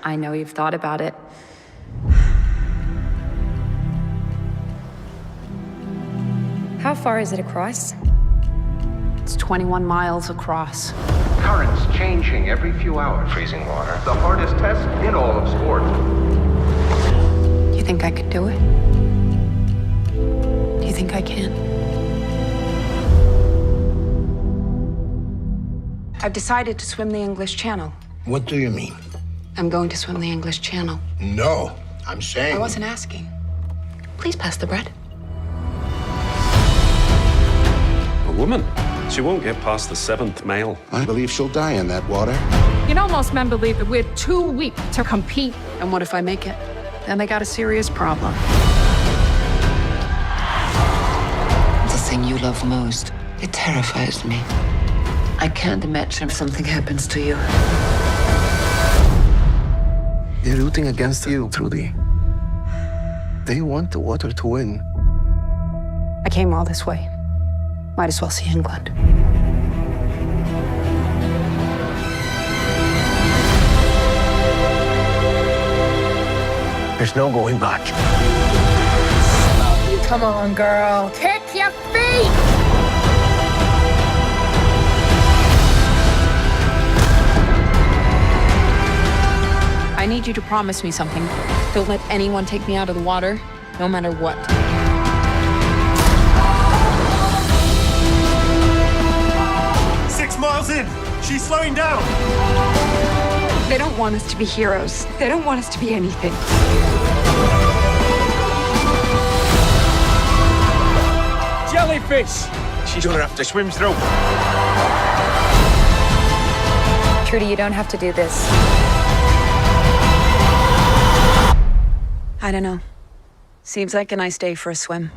I know you've thought about it. How far is it across? It's 21 miles across. Currents changing every few hours. Freezing water. The hardest test in all of sport. Do you think I could do it? Do you think I can? I've decided to swim the English Channel. What do you mean? I'm going to swim the English Channel. No, I'm saying... I wasn't asking. Please pass the bread. A woman. She won't get past the 7th male. I believe she'll die in that water. You know, most men believe that we're too weak to compete. And what if I make it? Then they got a serious problem. The thing you love most, it terrifies me. I can't imagine if something happens to you. They're rooting against you, Trudy. They want the water to win. I came all this way. Might as well see England. There's no going back. Come on, girl. Kick your feet! I need you to promise me something. Don't let anyone take me out of the water, no matter what. 6 miles in. She's slowing down. They don't want us to be heroes. They don't want us to be anything. Jellyfish. She's gonna have to swim through. Trudy, you don't have to do this. I don't know. Seems like a nice day for a swim.